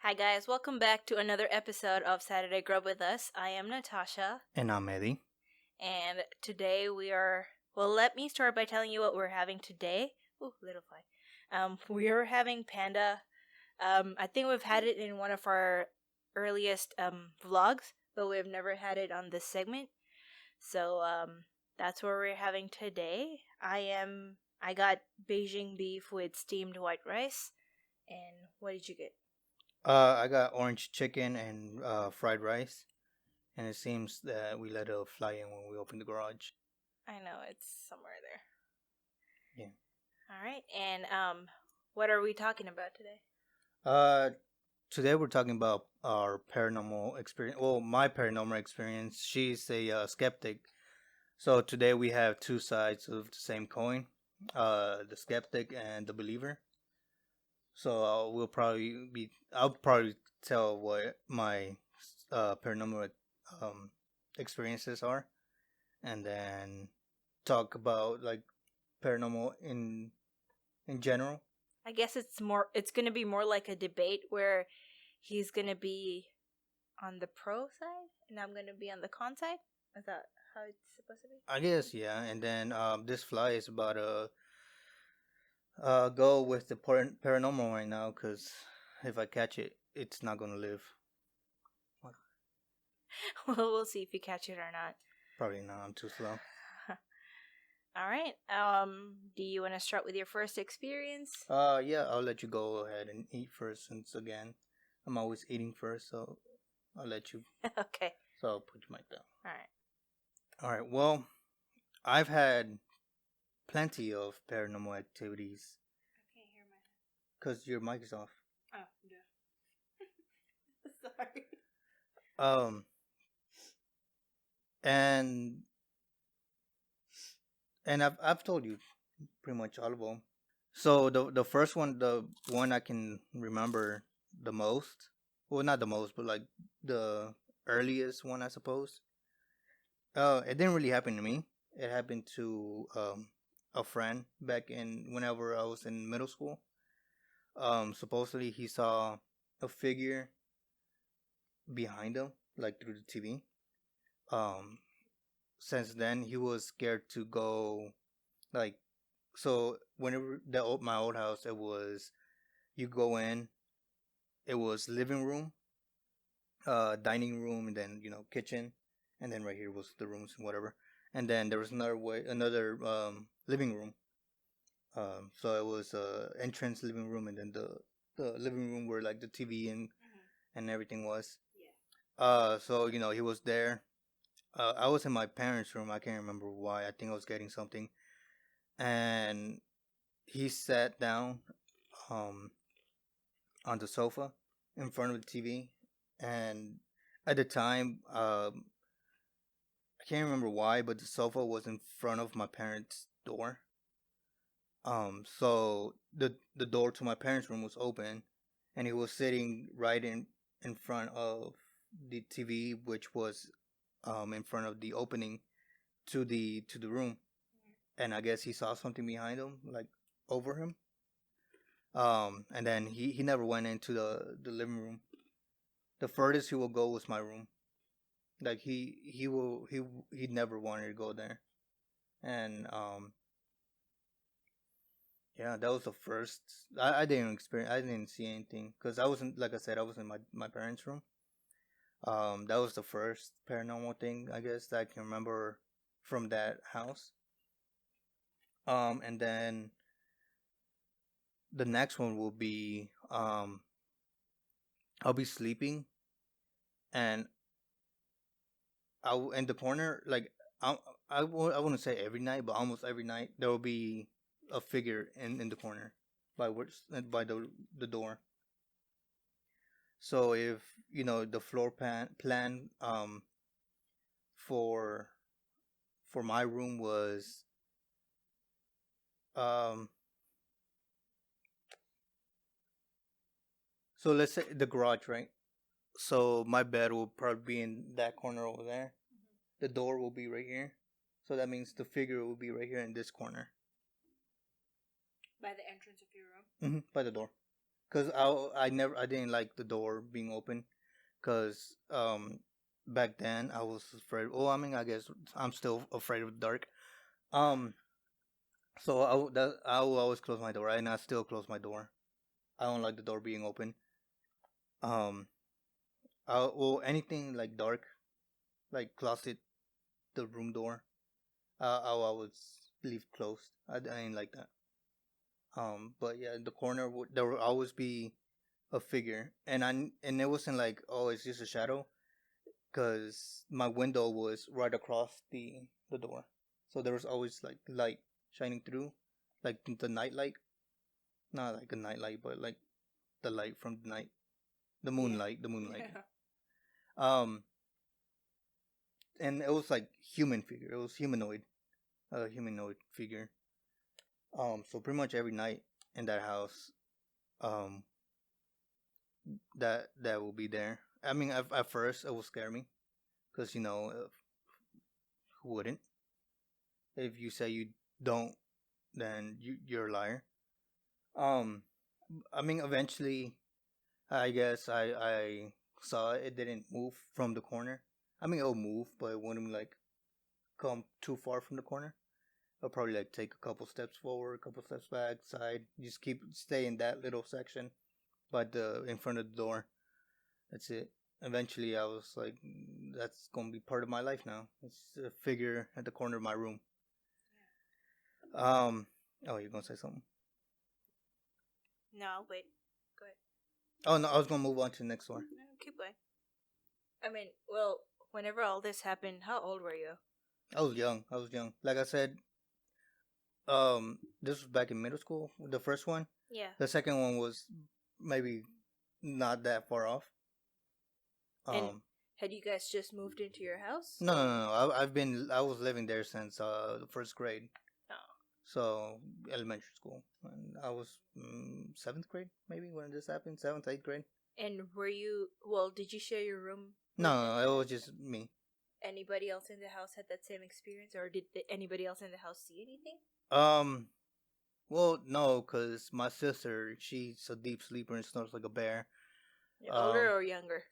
Hi guys, welcome back to another episode of Saturday Grub with us. I am Natasha, And I'm Eddie. and today we are. Well, let me start by telling you what we're having today. Ooh, little fly. We are having panda. I think we've had it in one of our earliest vlogs, but we've never had it on this segment. So that's what we're having today. I got Beijing beef with steamed white rice. And what did you get? I got orange chicken and fried rice. And it seems that we let it fly in when we opened the garage. I know it's somewhere there. Yeah. All right, and what are we talking about today? Today we're talking about our paranormal experience. Well, my paranormal experience. She's a skeptic. So today we have two sides of the same coin. The skeptic and the believer. So I'll probably tell what my paranormal experiences are, and then talk about like paranormal in general. I guess it's going to be more like a debate where he's going to be on the pro side and I'm going to be on the con side. Is that how it's supposed to be? I guess, yeah. And then this fly is about to go with the paranormal right now, because if I catch it, it's not gonna live. Well, we'll see if you catch it or not. Probably not. I'm too slow. All right. Do you want to start with your first experience? Yeah. I'll let you go ahead and eat first, since again, I'm always eating first, so I'll let you. Okay. So I'll put your mic down. All right. All right. Well, I've had plenty of paranormal activities. I can't hear my. Cause your mic is off. Oh, yeah. Sorry. Um. And I've told you pretty much all of them. So the first one, the one I can remember the most, well, not the most, but like the earliest one, I suppose. It didn't really happen to me. It happened to a friend back in whenever I was in middle school. Supposedly he saw a figure behind him, like through the TV. Um, since then he was scared to go, like, so whenever my old house, it was, you go in, it was living room, dining room, and then kitchen, and then right here was the rooms and whatever, and then there was another living room. So it was entrance living room, and then the living room where like the TV and everything was. Yeah. So he was there. I was in my parents' room. I can't remember why. I think I was getting something, and he sat down um on the sofa in front of the TV, and at the time, I can't remember why, but the sofa was in front of my parents' door. So the door to my parents' room was open, and he was sitting right in front of the TV, which was in front of the opening to the room, and I guess he saw something behind him, like over him. And then he never went into the living room. The furthest he will go was my room. Like he never wanted to go there. And yeah, that was the first. I didn't experience. I didn't see anything because I wasn't, like I said, I was in my parents' room. That was the first paranormal thing, I guess, that I can remember from that house. And then the next one will be I'll be sleeping, and in the corner, like I wouldn't say every night, but almost every night there will be a figure in the corner by the door. So if the floor plan for my room was um so let's say the garage, right? So my bed will probably be in that corner over there. The door will be right here. So that means the figure will be right here in this corner. By the entrance of your room? By the door. Cause I didn't like the door being open. Cause back then I was afraid. Oh, I mean, I guess I'm still afraid of the dark. Um, so I will always close my door, and I still close my door. I don't like the door being open. Um, well, anything like dark, like closet, the room door, I'll always leave closed. I didn't like that. But yeah, in the corner there will always be a figure, and it wasn't like, oh, it's just a shadow, because my window was right across the door, so there was always like light shining through, like the night light, not like a night light, but like the light from the night, Yeah. the moonlight. Yeah. Um, and it was like human figure. It was humanoid, a humanoid figure. So pretty much every night in that house, um, that will be there. I mean, at first it will scare me, because who wouldn't? If you say you don't, then you're a liar. Um, I mean, eventually, I guess I saw it. It didn't move from the corner. I mean, it'll move, but it wouldn't like come too far from the corner. I'll probably like take a couple steps forward, a couple steps back, side. Just stay in that little section, but in front of the door. That's it. Eventually, I was like, that's gonna be part of my life now. It's a figure at the corner of my room. Um. Oh, you're gonna say something? No, wait. Go ahead. Oh no, I was gonna move on to the next one. No, keep going. I mean, well, whenever all this happened, how old were you? I was young. I was young. Like I said, this was back in middle school. The first one. Yeah. The second one was maybe not that far off. And Um. had you guys just moved into your house? No, no, no, no. I was living there since the first grade. Oh. So elementary school, and I was seventh grade maybe when this happened. Seventh, eighth grade. And were you? Well, did you share your room? No, no, it was just me. Anybody else in the house had that same experience, or did anybody else in the house see anything? Um, well, no, cause my sister, she's a deep sleeper and snores like a bear. Older or younger?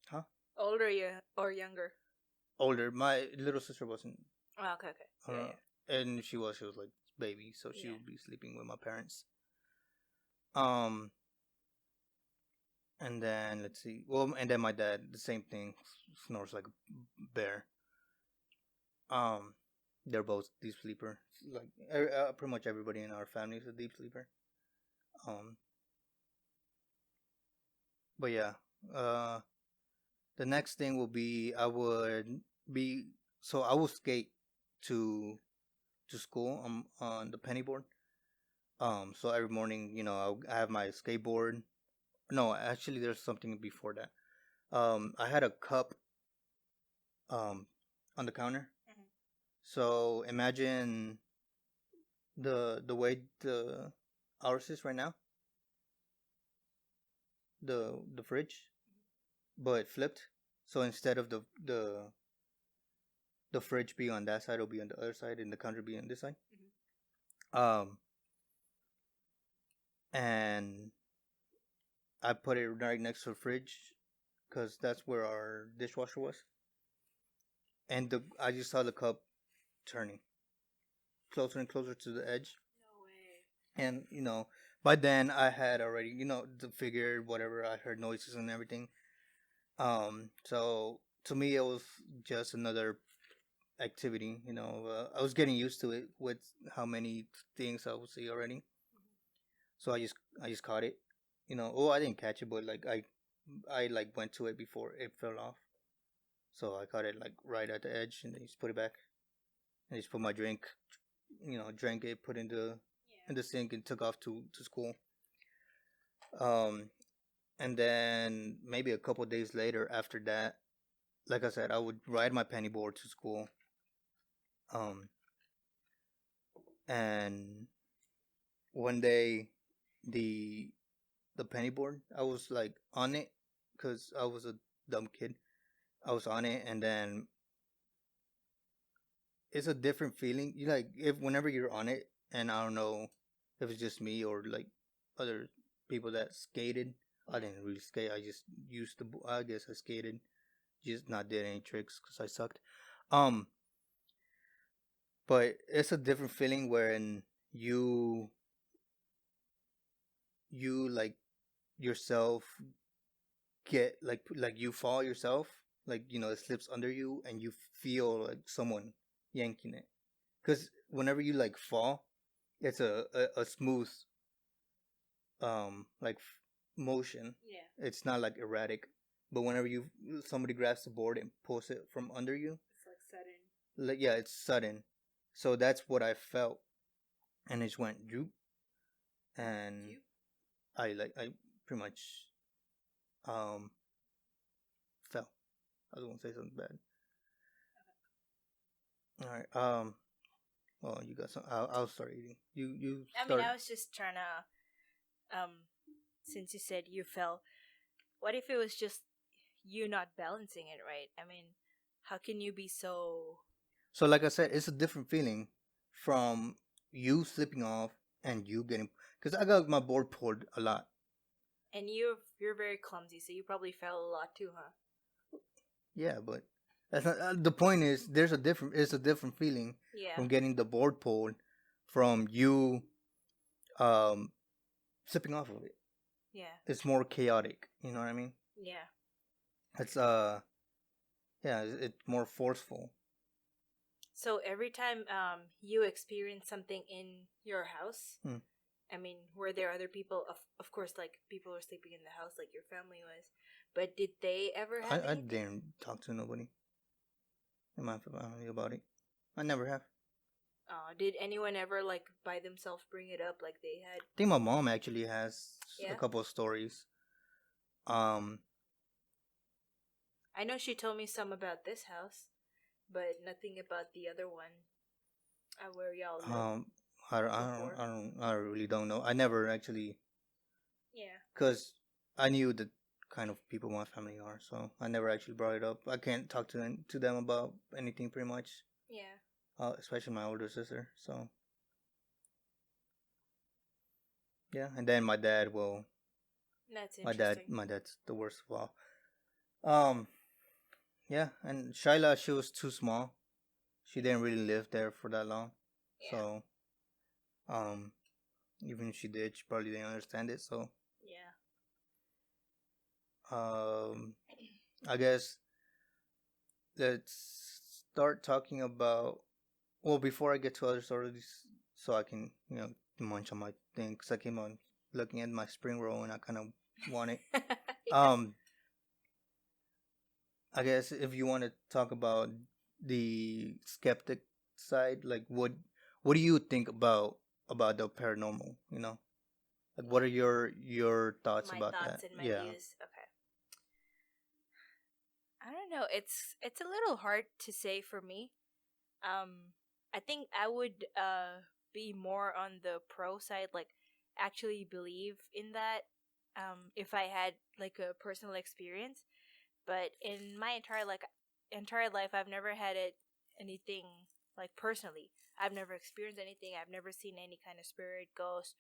Huh? Older or younger? Older. My little sister wasn't. Oh, okay, okay. And she was like baby, so she Yeah. would be sleeping with my parents. Um, and then let's see. Well, and then my dad, the same thing, snores like a bear. Um, they're both deep sleeper. Like pretty much everybody in our family is a deep sleeper. Um, but yeah. The next thing will be be I will skate to school on the penny board. So every morning, I have my skateboard. No, actually, there's something before that. I had a cup um on the counter. Mhm. So imagine the way the ours is right now, the fridge, but flipped. So instead of the fridge being on that side, it'll be on the other side, and the counter be on this side. Um, and I put it right next to the fridge because that's where our dishwasher was. And I just saw the cup turning closer and closer to the edge. No way. And by then I had already the figure whatever. I heard noises and everything. So to me it was just another activity. I was getting used to it with how many things I would see already. So I just caught it. Oh, I didn't catch it, but like I like went to it before it fell off. So I caught it like right at the edge, and then just put it back. And just put my drink, drank it, put in the sink, and took off to school. Um, and then maybe a couple days later, after that, like I said, I would ride my penny board to school. Um, and one day, the penny board, I was like on it because I was a dumb kid. I was on it, and then it's a different feeling. If whenever you're on it, and I don't know if it's just me or like other people that skated. I didn't really skate. I just used to. I guess I skated, just not did any tricks because I sucked. Um, but it's a different feeling when you like yourself get like you fall yourself, like it slips under you and you feel like someone yanking it. Because whenever you like fall, it's a smooth like motion. Yeah. It's not like erratic. But whenever somebody grabs the board and pulls it from under you, It's like sudden. like yeah, it's sudden. So that's what I felt, and it just went droop, and You? I pretty much um fell. I was gonna say something bad. All right. Well, you got some. I'll start eating. You I mean, start. I was just trying to, since you said you fell, what if it was just you not balancing it right? I mean, how can you be so. So like I said, it's a different feeling from you slipping off and you getting. Because I got my board pulled a lot. And you're very clumsy, so you probably fell a lot too, huh? Yeah, but that's not the point. Is there's a different. It's a different feeling Yeah. from getting the board pulled from you um slipping off of it. Yeah. It's more chaotic. You know what I mean? Yeah. It's yeah, it's more forceful. So every time you experience something in your house, Hmm. I mean, were there other people? Of course, like people were sleeping in the house, like your family was. But did they ever have I anything? didn't talk to nobody in my family about it. I never have. Did anyone ever like by themselves bring it up, like they had? I think my mom actually has a Yeah. couple of stories. Um, I know she told me some about this house, but nothing about the other one. Where y'all lived um, before. I really don't know. I never actually, Yeah. cause I knew the kind of people my family are, so I never actually brought it up. I can't talk to them about anything pretty much. Yeah. Especially my older sister. So yeah, and then my dad. Well, That's interesting. my dad's the worst of all. Um, yeah, and Shyla, she was too small. She didn't really live there for that long. Yeah. So, um, even if she did, she probably didn't understand it. So, Yeah. I guess let's start talking about. Well, before I get to other stories, so I can munch on my thing, because I came on looking at my spring roll and I kind of want it. Yeah. I guess if you want to talk about the skeptic side, like what do you think about the paranormal? Like what are your thoughts My about that? thoughts and my Yeah. views. Okay. I don't know. It's a little hard to say for me. I think I would be more on the pro side, like actually believe in that. If I had like a personal experience, but in my entire life, I've never had anything like personally. I've never experienced anything. I've never seen any kind of spirit, ghost,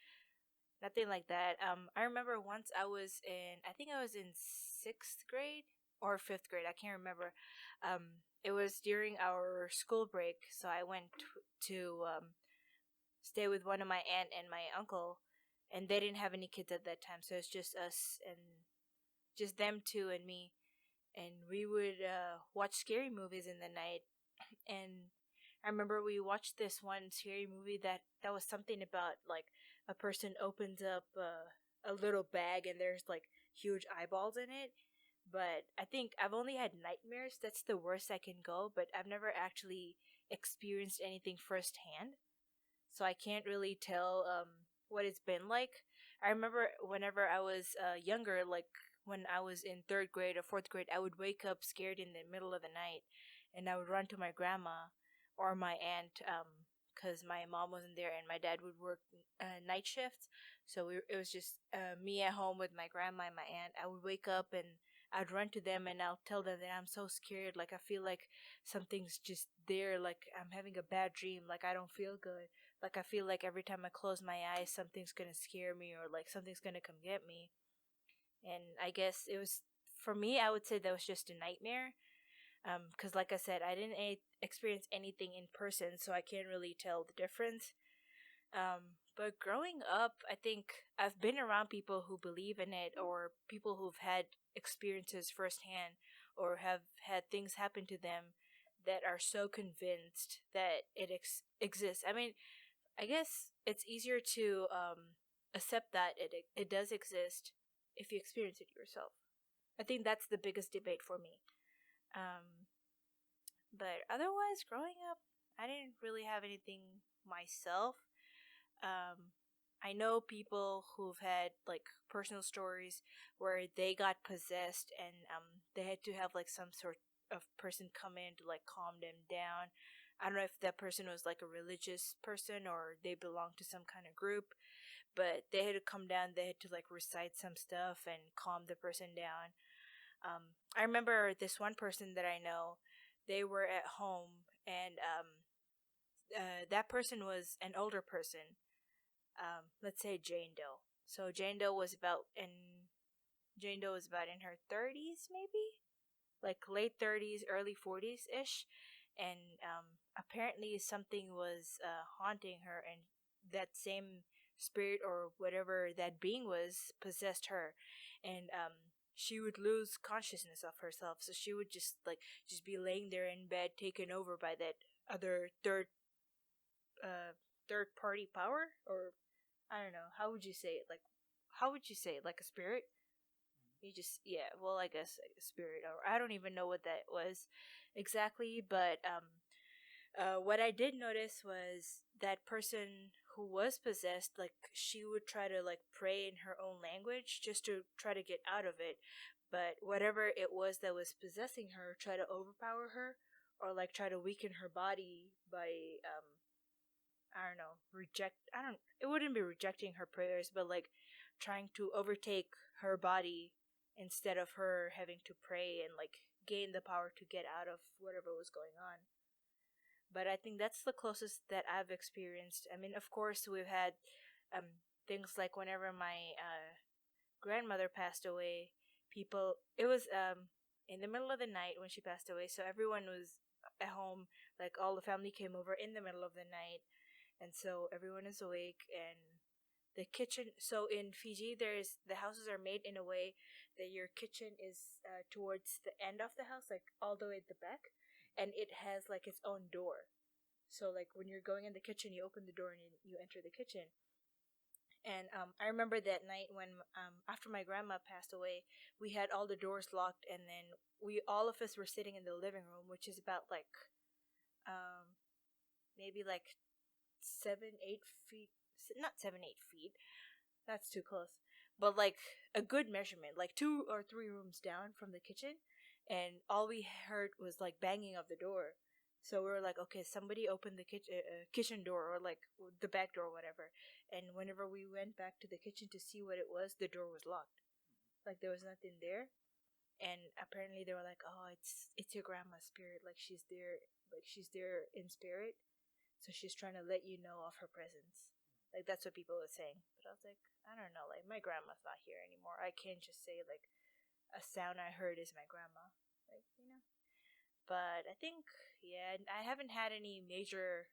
nothing like that. I remember once I think I was in sixth grade or fifth grade. I can't remember. It was during our school break, so I went to stay with one of my aunt and my uncle, and they didn't have any kids at that time, so it's just us and just them two and me, and we would watch scary movies in the night. And I remember we watched this one scary movie that was something about like a person opens up a little bag and there's like huge eyeballs in it. But I think I've only had nightmares. That's the worst I can go. But I've never actually experienced anything firsthand, so I can't really tell what it's been like. I remember whenever I was younger, like when I was in third grade or fourth grade, I would wake up scared in the middle of the night, and I would run to my grandma or my aunt, because my mom wasn't there and my dad would work night shifts. So it was just me at home with my grandma and my aunt. I would wake up and I'd run to them and I'll tell them that I'm so scared. Like I feel like something's just there. Like I'm having a bad dream. Like I don't feel good. Like I feel like every time I close my eyes, something's gonna scare me or like something's gonna come get me. And I guess it was for me. I would say that was just a nightmare. Because like I said, I didn't experience anything in person, so I can't really tell the difference. But growing up, I think I've been around people who believe in it, or people who've had experiences firsthand, or have had things happen to them that are so convinced that it exists. I mean, I guess it's easier to accept that it does exist if you experience it yourself. I think that's the biggest debate for me. Um, but otherwise, growing up, I didn't really have anything myself. Um, I know people who've had like personal stories where they got possessed and they had to have like some sort of person come in to like calm them down. I don't know if that person was like a religious person or they belonged to some kind of group, but they had to come down, they had to like recite some stuff and calm the person down. I remember this one person that I know, they were at home and that person was an older person, let's say Jane Doe. So Jane Doe was about in her 30s, maybe like late 30s, early 40s ish, and apparently something was haunting her, and that same spirit or whatever that being was possessed her, and she would lose consciousness of herself. So she would just be laying there in bed, taken over by that other uh third party power, or I don't know. How would you say it? Like, how would you say it? Like a spirit? You just, yeah. Well, I guess like a spirit, or I don't even know what that was exactly. But what I did notice was that person who was possessed, like she would try to like pray in her own language just to try to get out of it. But whatever it was that was possessing her, try to overpower her, or like try to weaken her body by I don't know, I don't, it wouldn't be rejecting her prayers, but like trying to overtake her body instead of her having to pray and like gain the power to get out of whatever was going on. But I think that's the closest that I've experienced. I mean, of course, we've had things like whenever my grandmother passed away, it was in the middle of the night when she passed away, so everyone was at home, like all the family came over in the middle of the night, and so everyone is awake and the kitchen, so in Fiji there's the houses are made in a way that your kitchen is towards the end of the house, like all the way at the back, and it has like its own door. So like when you're going in the kitchen, you open the door and you enter the kitchen. And I remember that night when after my grandma passed away, we had all the doors locked, and then we all of us were sitting in the living room, which is about like um maybe like 7 8 feet, not 7 8 feet, that's too close, but like a good measurement, like 2 or 3 rooms down from the kitchen, and all we heard was like banging of the door. So we were like, okay, somebody opened the kitchen door, or like the back door or whatever. And whenever we went back to the kitchen to see what it was, the door was locked, like there was nothing there. And apparently they were like, oh, it's your grandma's spirit, like she's there in spirit, so she's trying to let you know of her presence. Like that's what people were saying. But I was like, I don't know, like my grandma's not here anymore. I can't just say like a sound I heard is my grandma. Like, you know. But I think, yeah, I haven't had any major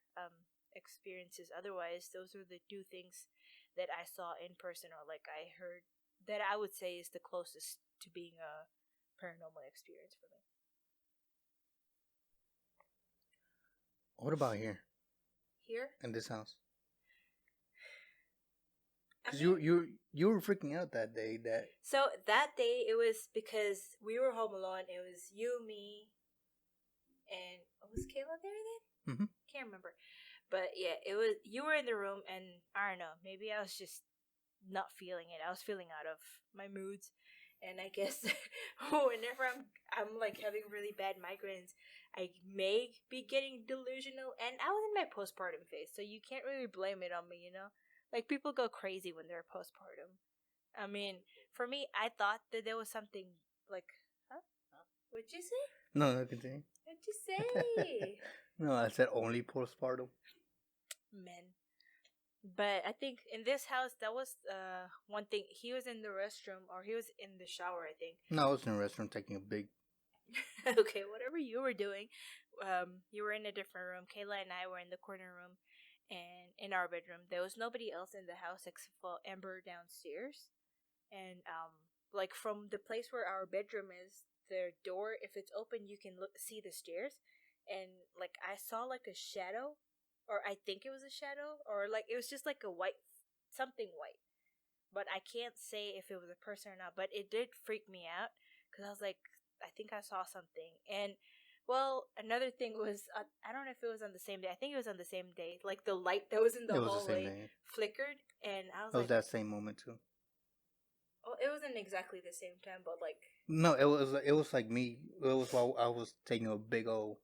experiences otherwise. Those were the two things that I saw in person, or like I heard, that I would say is the closest to being a paranormal experience for me. What about here Here? in this house? I Because mean, you were freaking out that day. That so that day it was because we were home alone. It was you, me, and was Kayla there then? mm-hmm. Can't remember. But yeah, it was, you were in the room, and I don't know, maybe I was just not feeling it. I was feeling out of my moods, and I guess whenever I'm like having really bad migraines, I may be getting delusional, and I was in my postpartum phase, so you can't really blame it on me, you know. Like people go crazy when they're postpartum. I mean, for me, I thought that there was something like, huh? What'd you say? no, I continue. What'd you say? No, I said only postpartum. Men. But I think in this house, that was one thing. He was in the restroom, or he was in the shower, I think. No, I was in a restaurant taking a big. Okay, whatever you were doing, you were in a different room. Kayla and I were in the corner room, and in our bedroom, there was nobody else in the house except for Amber downstairs. And like from the place where our bedroom is, the door, if it's open, you can see the stairs. And like I saw like a shadow, or I think it was a shadow, or like it was just like a white something white, but I can't say if it was a person or not. But it did freak me out because I was like, I think I saw something. And well, another thing was I don't know if it was on the same day. I think it was on the same day. Like the light that was in It the was the same hallway day. flickered, and I was It was like, that same moment too. oh, it wasn't exactly the same time, but like, No, it was like me. It was while I was taking a big old.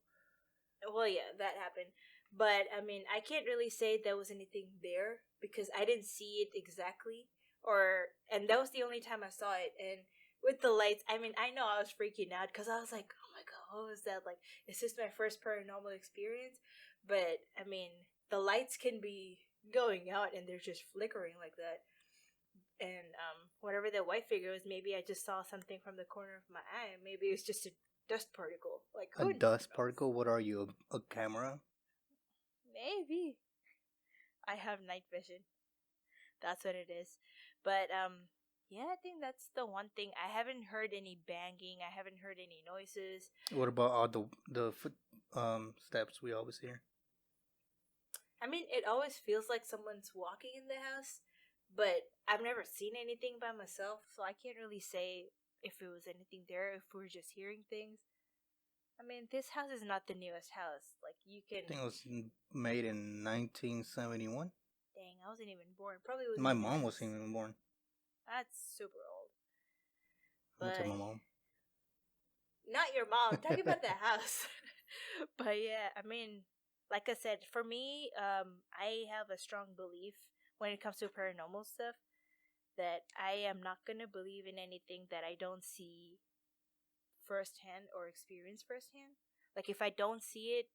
well, yeah, that happened. But I mean, I can't really say there was anything there because I didn't see it exactly, and that was the only time I saw it. And with the lights, I mean, I know I was freaking out because I was like, oh my god, what was that? Like, it's just my first paranormal experience. But I mean, the lights can be going out and they're just flickering like that. And whatever that white figure was, maybe I just saw something from the corner of my eye. Maybe it was just a dust particle. Like, A who dust knows? particle? What are you? A camera? Maybe. I have night vision. That's what it is. But yeah, I think that's the one thing. I haven't heard any banging. I haven't heard any noises. What about all the foot steps we always hear? I mean, it always feels like someone's walking in the house, but I've never seen anything by myself, so I can't really say if it was anything there, if we were just hearing things. I mean, this house is not the newest house. Like, you can. I think it was made in 1971. Dang, I wasn't even born. Probably was in My the mom 50s. wasn't even born. That's super old. I'm gonna But tell my mom. not your mom. I'm talking about the house. But yeah, I mean, like I said, for me, I have a strong belief when it comes to paranormal stuff that I am not gonna believe in anything that I don't see firsthand or experience firsthand. Like if I don't see it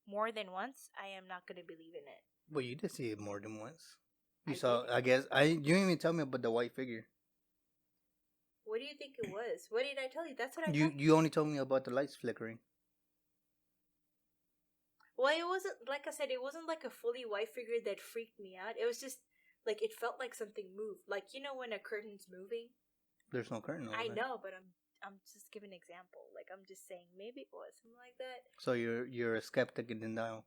more than once, I am not gonna believe in it. Well, you did see it more than once. You I saw. did. I guess you didn't even tell me about the white figure. What do you think it was? What did I tell you? That's what I You thought. you only told me about the lights flickering. Well, it wasn't like I said. It wasn't like a fully white figure that freaked me out. It was just like it felt like something moved. Like you know when a curtain's moving. There's no curtain over I there. know, but I'm just giving an example. Like I'm just saying maybe it was something like that. So you're a skeptic in denial.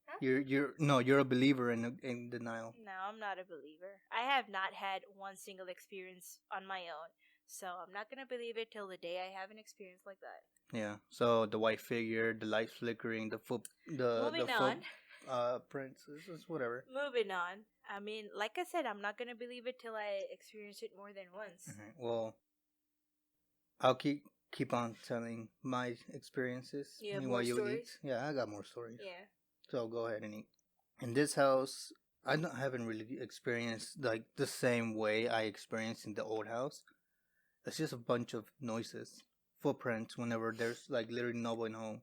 Huh? You're a believer in denial. No, I'm not a believer. I have not had one single experience on my own, so I'm not gonna believe it till the day I have an experience like that. Yeah. So the white figure, the lights flickering, the Moving foot on. prints, it's whatever. Moving on. I mean, like I said, I'm not gonna believe it till I experience it more than once. Mhm. Well, I'll keep on telling my experiences. You have Meanwhile, more you stories? eat. Yeah, I got more stories. Yeah. So go ahead and eat. In this house, haven't really experienced like the same way I experienced in the old house. It's just a bunch of noises, footprints. Whenever there's like literally no one home,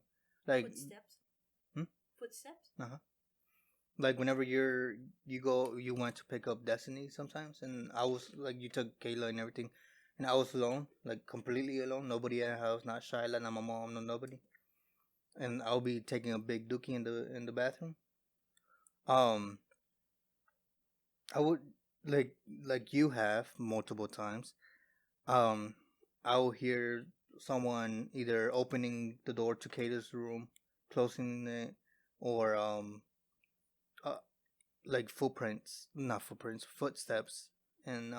like Footsteps. hmm? Footsteps. Like whenever you went to pick up Destiny sometimes, and I was like you took Kayla and everything, and I was alone, like completely alone, nobody in the house, not Shyla, not my mom, no nobody, and I'll be taking a big dookie in the bathroom. Um, I would like you have multiple times. Um, I'll hear someone either opening the door to Kayla's room, closing it, or uh, like not footprints, footsteps in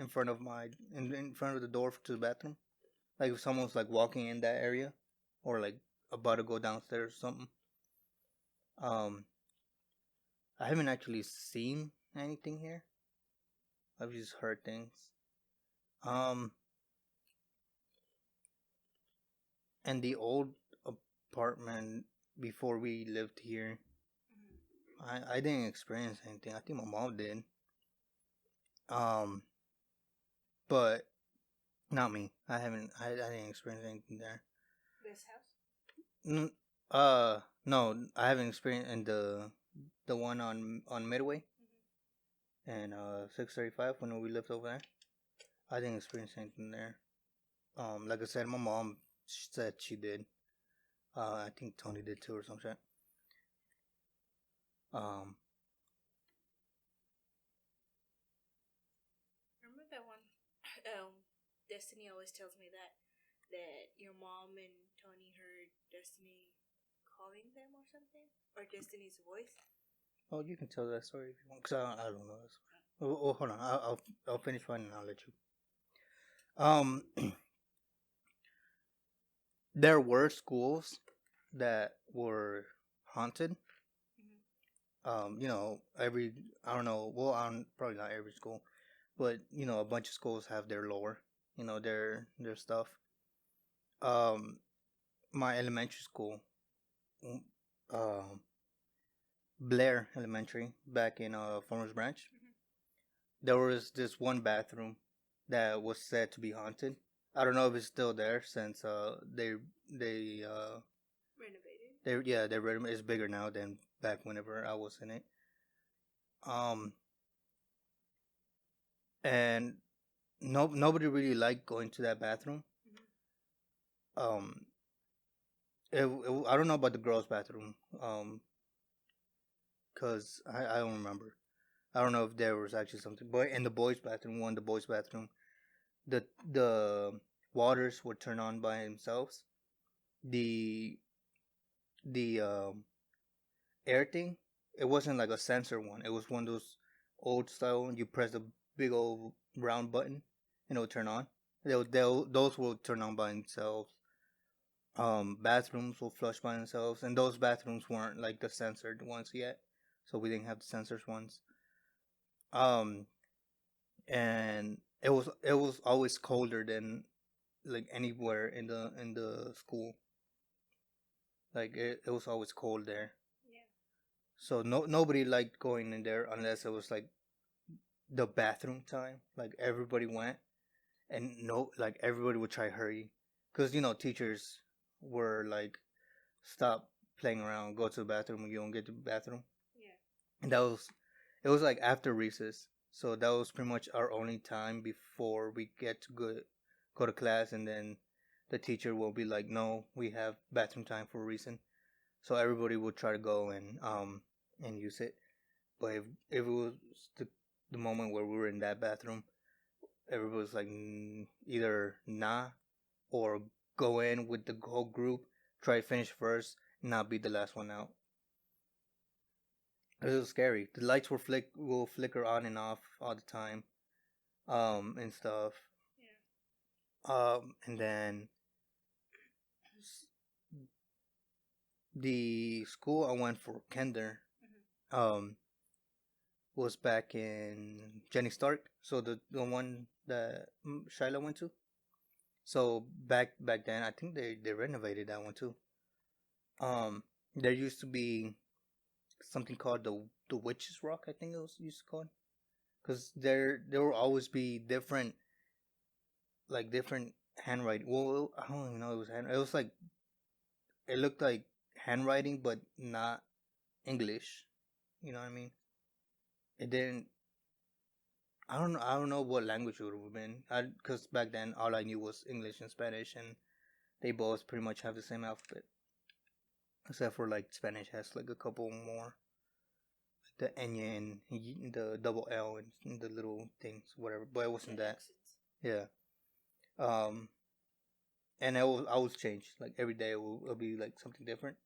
front of in front of the door to the bathroom. Like if someone's like walking in that area, or like about to go downstairs or something. Um, I haven't actually seen anything here. I've just heard things. Um, and the old apartment before we lived here, I didn't experience anything. I think my mom did. Um, but not me. I haven't. I didn't experience anything there. This house. No, I haven't experienced in the one on Midway. and 635 when we lived over there. I didn't experience anything there. Like I said, my mom said she did. I think Tony did too or some shit. Um, Remember that one? Destiny always tells me that your mom and Tony heard Destiny calling them or something, or Destiny's voice. oh, you can tell that story if you want, cause I don't know that story. Oh, hold on, I'll finish mine and I'll let you. Um, there were schools that were haunted. You know, every I don't know. Well, probably not every school, but you know, a bunch of schools have their lore. You know, their stuff. Um, my elementary school, mm, um, Blair Elementary, back in Farmers Branch, there was this one bathroom that was said to be haunted. I don't know if it's still there since they Renovated. they it's bigger now than back whenever I was in it. Um, and nobody really liked going to that bathroom. Um, I don't know about the girls' bathroom. Cause I don't remember. I don't know if there was actually something. But in the boys' bathroom, the waters were turned on by themselves. The the air thing, it wasn't like a sensor one. It was one of those old style. You press the big old round button and it would turn on. Those will turn on by themselves. Bathrooms will flush by themselves, and those bathrooms weren't like the censored ones yet, so we didn't have the censored ones. Um, and it was always colder than like anywhere in the school. Like it was always cold there. Yeah. So nobody liked going in there unless it was like the bathroom time. Like everybody went, and no, like everybody would try to hurry, because you know teachers were like, stop playing around, go to the bathroom when you don't get to the bathroom. Yeah. And that was it was like after recess, so that was pretty much our only time before we get to go to class, and then the teacher will be like, no, we have bathroom time for a reason. So everybody would try to go and use it. But if it was the moment where we were in that bathroom, everybody was like, either nah, or go in with the whole group, try to finish first, not be the last one out. It was scary. The lights will flicker on and off all the time, and stuff. And then the school I went for kinder, um, was back in Jenny Stark. So the one that Shiloh went to. So back then, I think they renovated that one too. There used to be something called the Witch's Rock. I think it was used to call, because there will always be different handwriting. Well, I don't even know it was hand. It was like it looked like handwriting, but not English. You know what I mean? It didn't. I don't know. I don't know what language it would have been. Because back then all I knew was English and Spanish, and they both pretty much have the same alphabet, except for like Spanish has like a couple more, like the ñ and the double L and the little things, whatever. But it wasn't that. Yeah. Um. And I will always change. Like every day, it'll be like something different.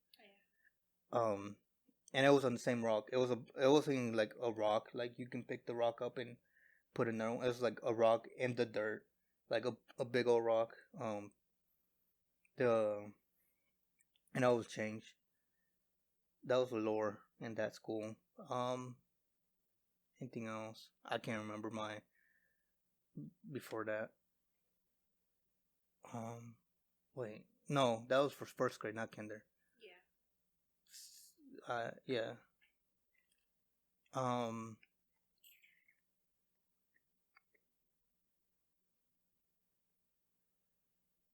Um. And it was on the same rock. It wasn't like a rock. Like you can pick the rock up and put another one. It was like a rock in the dirt, like a big old rock. The and that was changed. That was the lore in that school. Anything else? I can't remember my before that. Wait, no, that was for first grade, not kinder. Yeah. Um,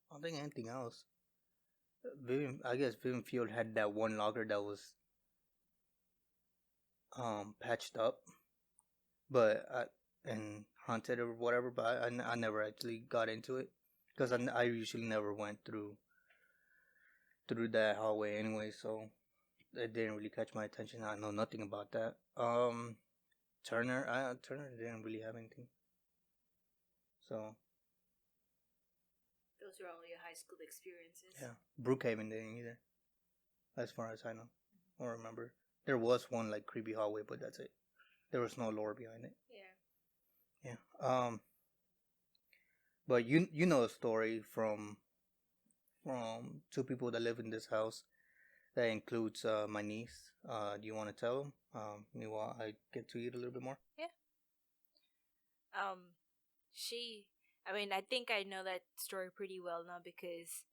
I don't think anything else. I guess Vivian Field had that one locker that was patched up, but and haunted or whatever. But I never actually got into it because I usually never went through that hallway anyway, so it didn't really catch my attention. I know nothing about that. Turner didn't really have anything. So Those are all your high school experiences. yeah, Brookhaven didn't either, as far as I know or remember. There was one like creepy hallway, but that's it. There was no lore behind it. Yeah. Yeah. But you know a story from two people that live in this house that includes my niece. Do you want to tell them? Meanwhile, I get to eat a little bit more. Yeah. Um, she. I mean, I think I know that story pretty well now because,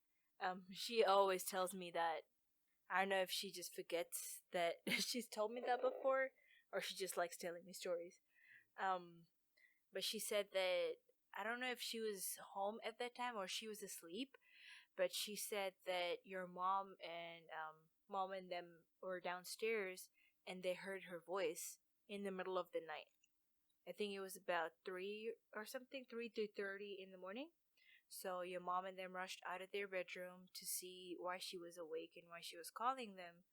she always tells me that. I don't know if she just forgets that she's told me that before, or she just likes telling me stories. Um, but she said that I don't know if she was home at that time or she was asleep, but she said that your mom and them were downstairs and they heard her voice in the middle of the night. I think it was about 3 or something, 3:30 in the morning. So your mom and them rushed out of their bedroom to see why she was awake and why she was calling them.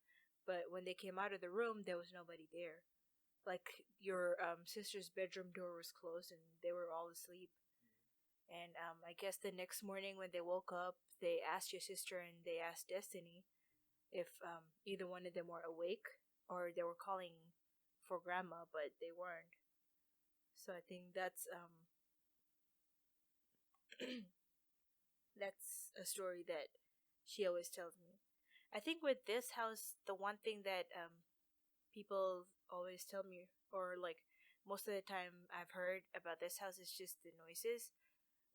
But when they came out of the room, there was nobody there. Like your sister's bedroom door was closed and they were all asleep. And I guess the next morning when they woke up, they asked your sister and they asked Destiny if either one of them were awake or they were calling for grandma, but they weren't. So I think that's a story that she always tells me. I think with this house, the one thing that people always tell me, or like most of the time I've heard about this house, is just the noises,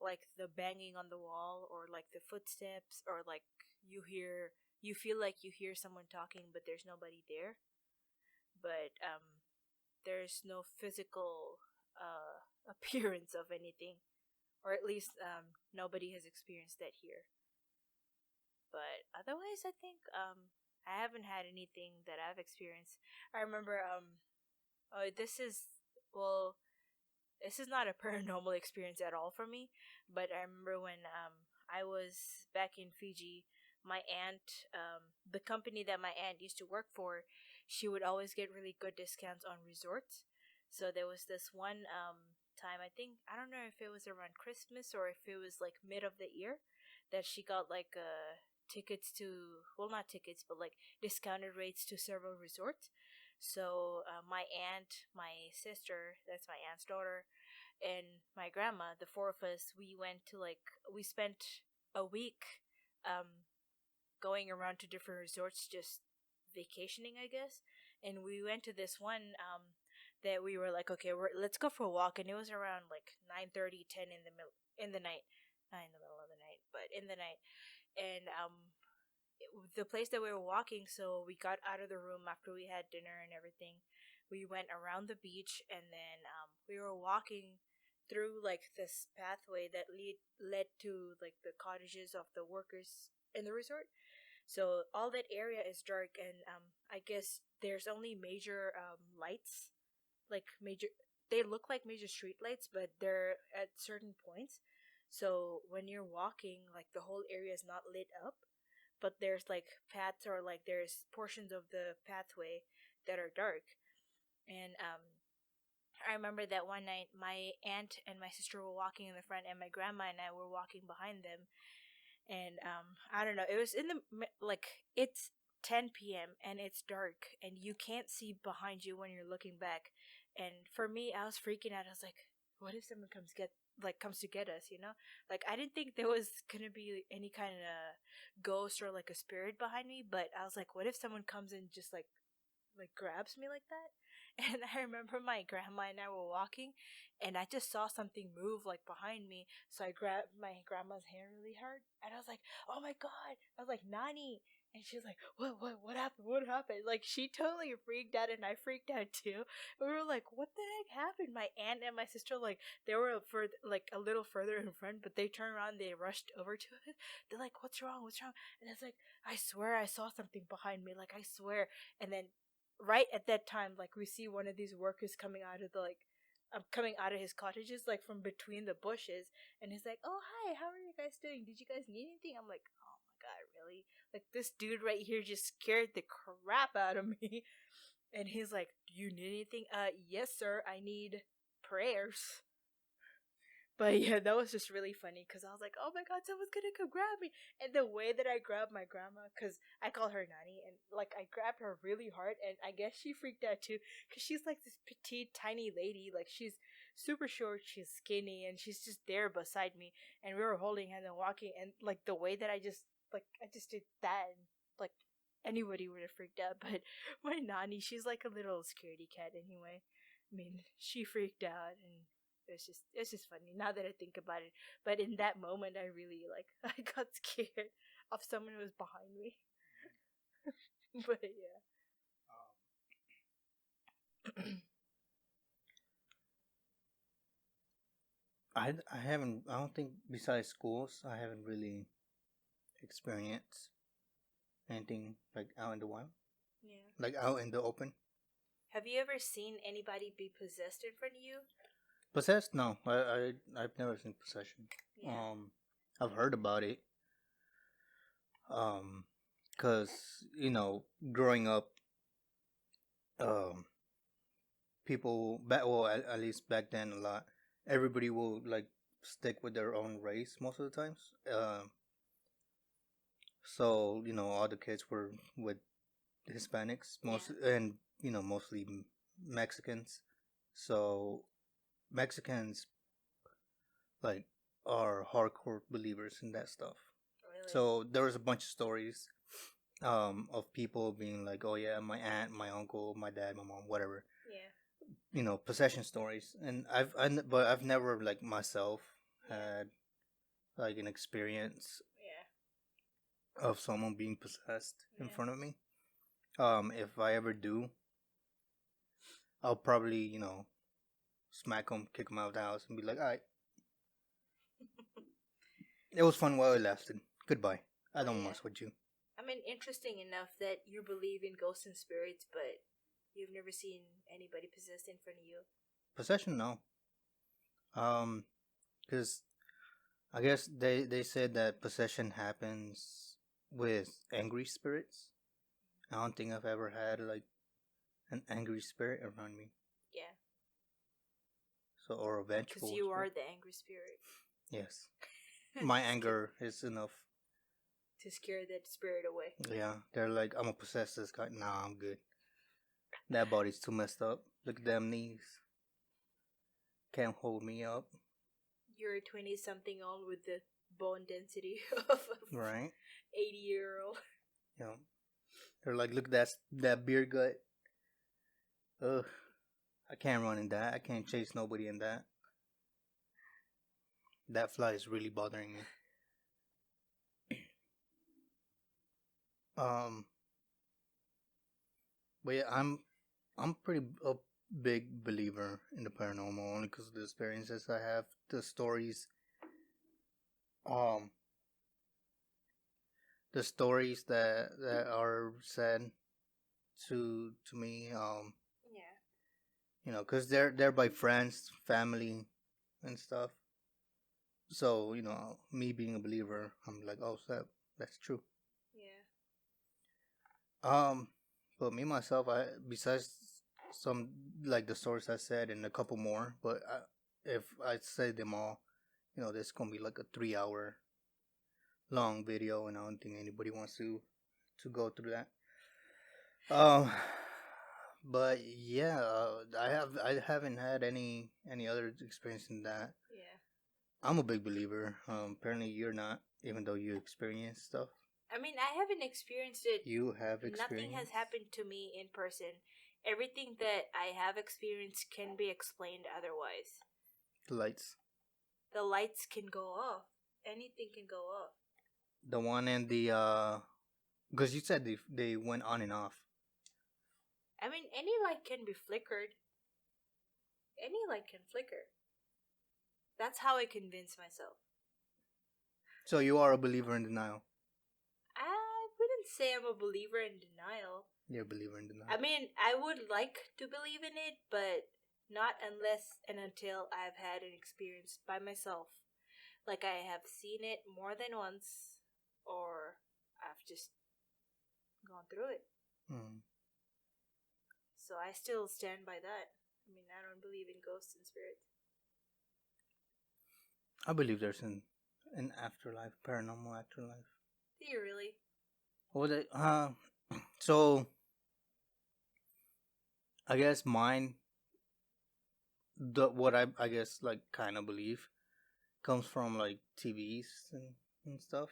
like the banging on the wall, or like the footsteps, or like you feel like you hear someone talking, but there's nobody there. But there's no physical appearance of anything, or at least nobody has experienced that here. But otherwise, I think I haven't had anything that I've experienced. I remember oh, well, this is not a paranormal experience at all for me, but I remember when I was back in Fiji, my aunt, the company that my aunt used to work for, she would always get really good discounts on resorts. So there was this one time, I think, I don't know if it was around Christmas or if it was like mid of the year, that she got like tickets to, well, not tickets, but like discounted rates to several resorts. So my aunt, my sister, that's my aunt's daughter, and my grandma, the four of us, we spent a week um, going around to different resorts, just vacationing, I guess. And we went to this one that we were like, okay, let's go for a walk, and it was around like 9:30, 10 in the night, not in the middle of the night, but in the night, and the place that we were walking, so we got out of the room after we had dinner and everything. We went around the beach, and then we were walking through like this pathway that led to like the cottages of the workers in the resort. So all that area is dark, and I guess there's only major lights, like major. They look like major street lights, but they're at certain points. So when you're walking, like the whole area is not lit up, but there's like paths, or like there's portions of the pathway that are dark. And I remember that one night my aunt and my sister were walking in the front, and my grandma and I were walking behind them. And I don't know, it was in the like it's 10 p.m. and it's dark and you can't see behind you when you're looking back. And for me, I was freaking out. I was like, what if someone comes to get us, you know? Like I didn't think there was gonna be any kind of ghost or like a spirit behind me, but I was like, what if someone comes and just like grabs me like that? And I remember my grandma and I were walking, and I just saw something move like behind me. So I grabbed my grandma's hair really hard, and I was like, "Oh my god!" I was like, "Nani!" And she was like, what happened? What happened?" Like she totally freaked out, and I freaked out too. And we were like, "What the heck happened?" My aunt and my sister, like, they were like a little further in front, but they turned around, they rushed over to us. They're like, "What's wrong? What's wrong?" And I was like, "I swear I saw something behind me. Like I swear." And then right at that time, like we see one of these workers coming out of the like coming out of his cottages, like from between the bushes, and he's like, "Oh hi, how are you guys doing? Did you guys need anything?" I'm like, "Oh my god, really? Like this dude right here just scared the crap out of me." And he's like, "Do you need anything?" Yes, sir. I need prayers. But yeah, that was just really funny because I was like, "Oh my god, someone's gonna come grab me!" And the way that I grabbed my grandma, because I call her Nanny, and like I grabbed her really hard, and I guess she freaked out too, because she's like this petite, tiny lady. Like she's super short, she's skinny, and she's just there beside me, and we were holding hands and walking, and like the way that I just did that, and like anybody would have freaked out, but my Nanny, she's like a little scaredy cat anyway. I mean, she freaked out, and it's just funny now that I think about it. But in that moment, I really like I got scared of someone who was behind me. But yeah, I haven't. I don't think besides schools, I haven't really experienced anything like out in the wild, yeah. like out in the open. Have you ever seen anybody be possessed in front of you? Possessed? No, I've never seen possession. Yeah, I've heard about it. Um, cause growing up, um, people back well at least back then a lot. Everybody will like stick with their own race most of the times. So all the kids were with Hispanics most, yeah, and mostly Mexicans. So Mexicans like are hardcore believers in that stuff. really. So there was a bunch of stories of people being like, oh yeah, my aunt, my uncle, my dad, my mom, whatever, Yeah, possession stories. And but I've never like myself yeah, had like an experience yeah, of someone being possessed in yeah. front of me. If I ever do, I'll probably smack them, kick them out of the house, and be like, all right, it was fun while it lasted. Goodbye. I But don't yeah, mess with you. I mean, interesting enough that you believe in ghosts and spirits, but you've never seen anybody possessed in front of you. Possession, no. Because I guess they said that possession happens with angry spirits. I don't think I've ever had like an angry spirit around me. Yeah, So or a because vengeful you are spirit. the angry spirit. Yes, my Just kidding. anger is enough. To scare that spirit away. Yeah, they're like, I'm gonna possess this guy. Nah, I'm good. That body's too messed up. Look at them knees. Can't hold me up. You're a 20 something old with the bone density of a Right? 80-year-old. You know, they're like, look at that beer gut. Ugh, I can't run in that. I can't chase nobody in that. That fly is really bothering me. Um, but yeah, I'm pretty a big believer in the paranormal only because of the experiences I have, the stories, um, the stories that are said to me, Yeah. because they're by friends, family, and stuff. So me being a believer, I'm like, oh, so that's true. Yeah. Um, but me myself, I besides some like the stories I said and a couple more, but if I say them all, this gonna be like a 3 hour long video, and I don't think anybody wants to go through that. Um, but yeah, I haven't had any other experience in that. Yeah. I'm a big believer. Apparently you're not, even though you experience stuff. I mean, I haven't experienced it. You have Nothing has experience happened to me in person. Everything that I have experienced can be explained otherwise. the lights. The lights can go off. Anything can go off. The one in the because you said they went on and off. I mean, any light can be flickered. Any light can flicker. That's how I convince myself. So you are a believer in denial. I wouldn't say I'm a believer in denial. You're a believer in I denial. mean, I would like to believe in it, but Not unless and until I've had an experience by myself. Like I have seen it more than once, or I've just gone through it. Mm. So I still stand by that. I mean, I don't believe in ghosts and spirits. I believe there's an afterlife, paranormal afterlife. Do you really? What was it? So I guess mine, the what I guess like kind of believe comes from like TVs and stuff.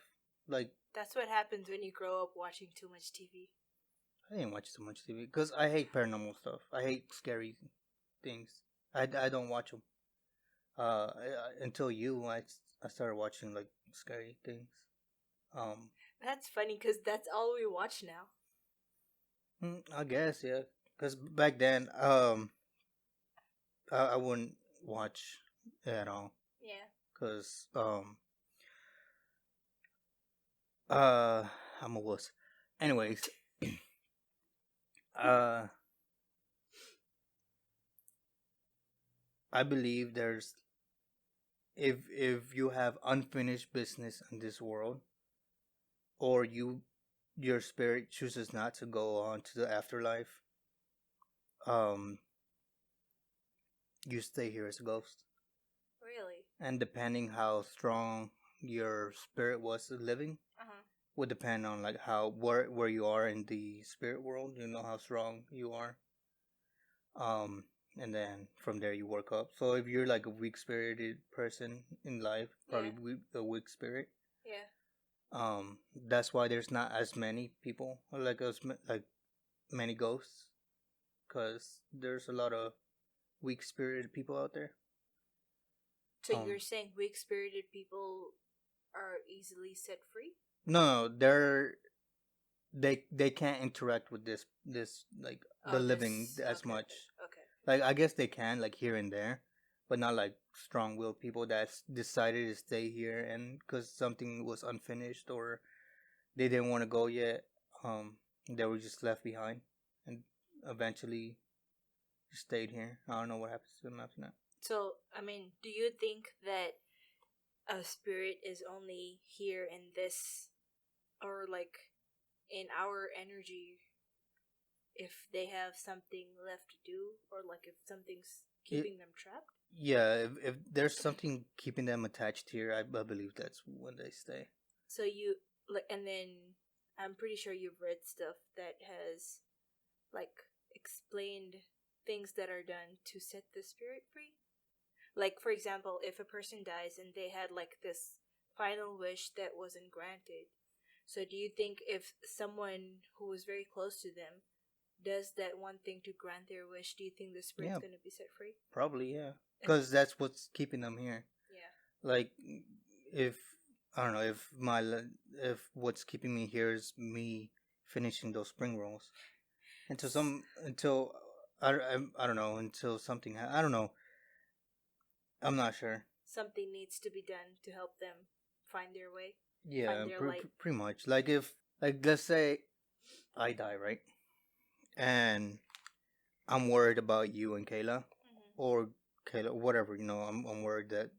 Like That's what happens when you grow up watching too much TV. I didn't watch too much TV because I hate paranormal stuff. I hate scary things. I don't watch them. Until I started watching like scary things. Um, That's funny because that's all we watch now. I guess yeah. Because back then, I wouldn't watch it at all. Yeah. Because uh, I'm a wuss. Anyways, uh, I believe there's if you have unfinished business in this world, or your spirit chooses not to go on to the afterlife, um, you stay here as a ghost. Really? And depending how strong your spirit was living, Uh-huh. would depend on like how where you are in the spirit world. You know how strong you are. Um, and then from there you work up. So if you're like a weak spirited person in life, probably a weak spirit. Yeah. That's why there's not as many people like like many ghosts, because there's a lot of weak spirited people out there. So you're saying weak spirited people are easily set free? No, they can't interact with this like the living as much. Okay. Like I guess they can like here and there, but not like strong-willed people that's decided to stay here and because something was unfinished or they didn't want to go yet. They were just left behind and eventually stayed here. I don't know what happens to them after that. So, I mean, do you think that a spirit is only here in this, or like in our energy, if they have something left to do, or like if something's keeping them trapped? Yeah, if there's something keeping them attached here, I believe that's when they stay. So you like, and then I'm pretty sure you've read stuff that has like explained things that are done to set the spirit free. Like, for example, if a person dies and they had like this final wish that wasn't granted, so do you think if someone who was very close to them does that one thing to grant their wish, do you think the spirit's Yeah, going to be set free? probably yeah, because that's what's keeping them here. Yeah. Like if I don't know if what's keeping me here is me finishing those spring rolls until I don't know until something I don't know. I'm not sure. Something needs to be done to help them find their way, Yeah, find their light. pretty much. Like if like let's say I die, right? And I'm worried about you and Kayla, or Kayla, whatever. You know, I'm worried that.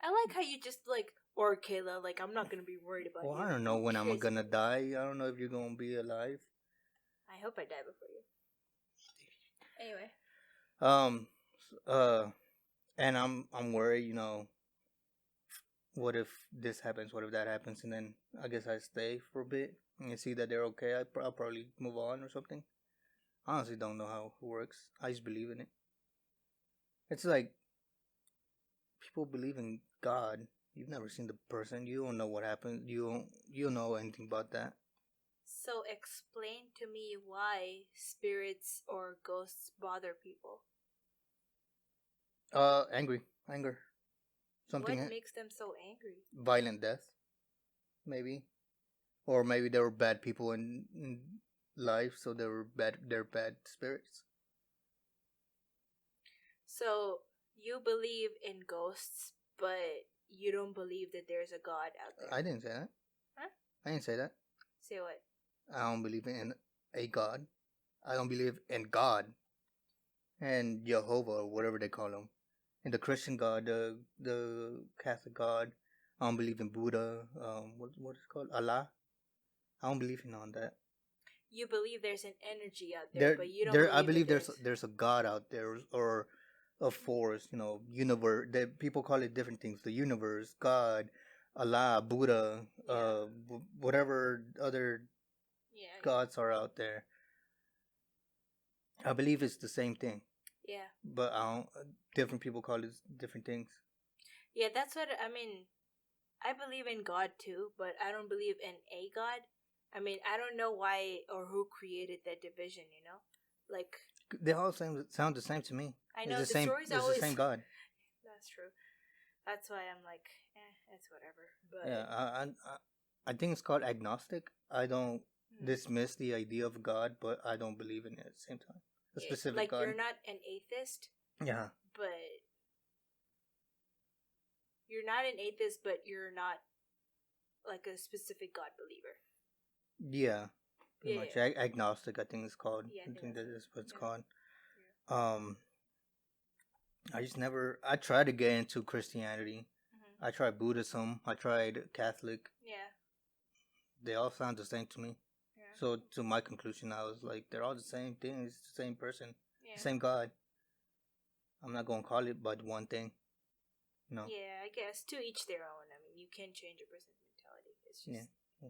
I like how you just like, or Kayla, like I'm not gonna be worried about Well, you. I don't know Who when I'm cares gonna about die. I don't know if you're gonna be alive. I hope I die before you. Anyway. Um, and I'm worried. You know, what if this happens? What if that happens? And then I guess I stay for a bit and see that they're okay. I'll probably move on or something. I honestly don't know how it works. I just believe in it. It's like people believe in God. You've never seen the person. You don't know what happened. You don't know anything about that. So explain to me why spirits or ghosts bother people. Anger, something What makes them so angry? violent death, maybe, or maybe they were bad people in life, so they were bad. They're bad spirits. So you believe in ghosts, but you don't believe that there's a God out there. I didn't say that. Huh? I didn't say that. Say what? I don't believe in a God. I don't believe in God. and Jehovah, or whatever they call him. And the Christian God, the Catholic God. I don't believe in Buddha. What is it called? Allah. I don't believe in all that. You believe there's an energy out there, but you don't There. I believe believe that there's a God out there, or a force. You know, universe. That people call it different things. The universe, God, Allah, Buddha, Yeah. whatever other Yeah. gods are out there. I believe it's the same thing, Yeah. but I don't. Different people call it different things. Yeah, that's what I mean. I believe in God too, but I don't believe in a God. I mean, I don't know why or who created that division, you know? Like, They all sound the same to me. I It's know the the same. stories It's the always. same God. That's true. That's why I'm like, it's whatever. Yeah, But I think it's called agnostic. I don't hmm, dismiss the idea of God, but I don't believe in it at the same time. A specific like God. you're not an atheist, Yeah. but you're not an atheist, but you're not like a specific God believer. Yeah. Pretty Yeah, much yeah, agnostic. I think it's called. yeah. I I think think that's that what. is what it's Yeah, called. yeah. Um, I just never. I tried to get into Christianity. Mm-hmm. I tried Buddhism. I tried Catholic. Yeah, They all sound the same to me. yeah, So to my conclusion, I was like, they're all the same thing. It's the same person, the yeah. same God. I'm not gonna call it but one thing. No. Yeah, I guess to each their own. I mean, you can change a person's mentality. It's Yeah. just, yeah.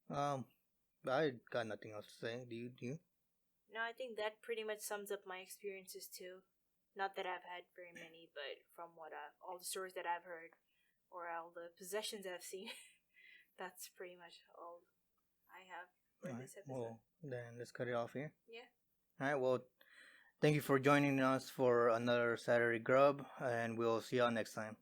Yeah. I got nothing else to say. Do you? Do you? No, I think that pretty much sums up my experiences too. Not that I've had very many, but from what all the stories that I've heard, or all the possessions I've seen, that's pretty much all I have for All right. this episode. Well, then let's cut it off here. Yeah. All right. Well, thank you for joining us for another Saturday Grub, and we'll see y'all next time.